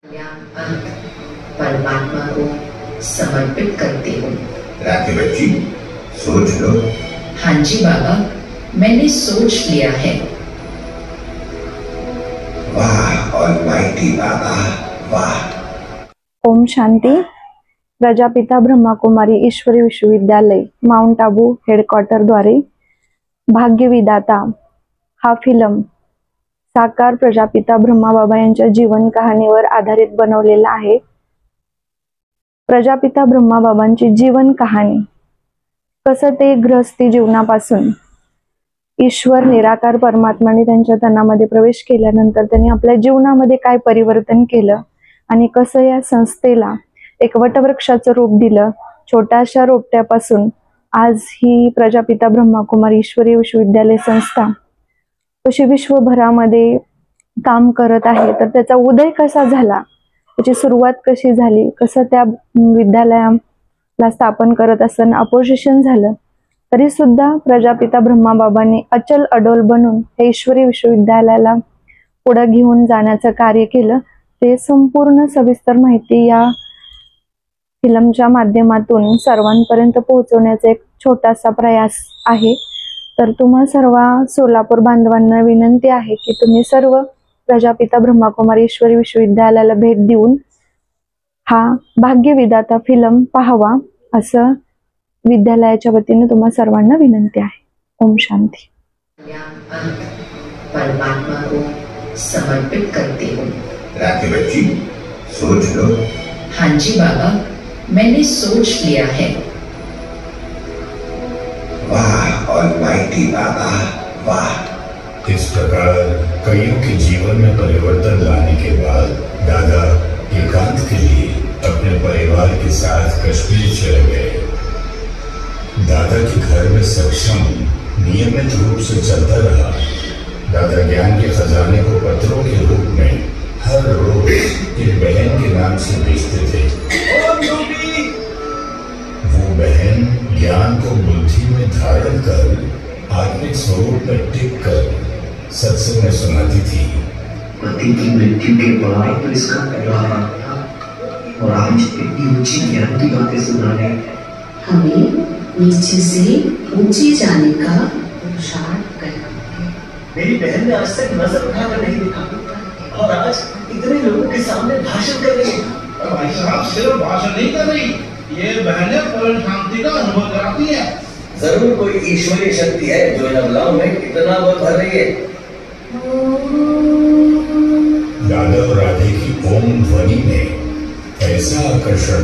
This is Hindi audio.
या अंत परमात्मा को समर्पित करती हूँ। राखी बच्ची, सोच लो। हाँ जी बाबा, मैंने सोच लिया है। वाह ऑलमाइटी बाबा, वाह। ओम शांती। प्रजापिता ब्रह्माकुमारी ईश्वरी विश्वविद्यालय माउंट आबू हेडक्वार्टर द्वारे भाग्यविधाता हा फिल्म साकार प्रजापिता ब्रह्माबाबा यांच्या जीवन कहाणीवर आधारित बनवलेला आहे। प्रजापिता ब्रह्माबाबांची जीवन कहाणी, कसं ते गृहस्थी जीवनापासून ईश्वर निराकार परमात्म्याने त्यांच्या तनामध्ये प्रवेश केल्यानंतर त्यांनी आपल्या जीवनामध्ये काय परिवर्तन केलं आणि कसं या संस्थेला एक वटवृक्षाचं रूप दिलं। छोट्याशा रोपट्यापासून आज ही प्रजापिता ब्रह्माकुमारी ईश्वरी विश्वविद्यालय संस्था कशी विश्वभरामध्ये काम करत आहे, तर त्याचा उदय कसा झाला, त्याची सुरुवात कशी झाली, कसं त्या विद्यालयाला स्थापन करत असताना अपोजिशन झालं, तरी सुद्धा प्रजापिता ब्रह्माबाबांनी अचल अडोल बनून हे ईश्वरी विश्वविद्यालयाला पुढे घेऊन जाण्याचं कार्य केलं। ते संपूर्ण सविस्तर माहिती या फिल्मच्या माध्यमातून सर्वांपर्यंत पोहोचवण्याचा एक छोटासा प्रयास आहे। तर तुम्हा सर्व सोलापूर बांधवांना विनंती आहे की तुम्ही सर्व प्रजापिता ब्रह्माकुमारी ईश्वरी विश्वविद्यालयाला भेट देऊन हा भाग्यविधाता फिल्म पाहावा, असं विद्यालयाच्या वतीने तुम्हा सर्वांना विनंती आहे। ओम शांती। या अंत परमात्मा को समर्पित करती हूँ। राखी बच्ची, सोच लो। हाँ जी बाबा, मैंने सोच लिया है। वाह ऑलमाइटी बाबा, वाह। इस प्रकार कईयों के जीवन में परिवर्तन लाने के बाद दादा एकांत के लिए अपने परिवार के साथ कश्मीर चले गए। दादा के घर में सक्षम नियमित रूप से चलता रहा। दादा ज्ञान के खजाने को पत्रों के रूप में हर रोज एक बहन के नाम से भेजते थे। वो बहन ज्ञान को बुद्धि में धारण कर आत्मिक स्वरूप में टिक कर सत्संग में सुनाती थी। पति की मृत्यु के बाद तो इसका पहला बात था, और आज इतनी ऊंची ज्ञान की बातें सुना रहे हैं। हमें नीचे से ऊंचे जाने का पुरुषार्थ करना है। मेरी बहन ने आज तक नजर उठाकर नहीं देखा, और आज इतने लोगों के सामने भाषण कर रही है। भाई साहब, सिर्फ भाषण नहीं कर रही, ये बहनें परम शांति का अनुभव कराती है। जरूर कोई ईश्वरीय शक्ति है जो इन अबलाओं में इतना बल भर रही है। दादा और राधे की ओम ध्वनि में ऐसा आकर्षण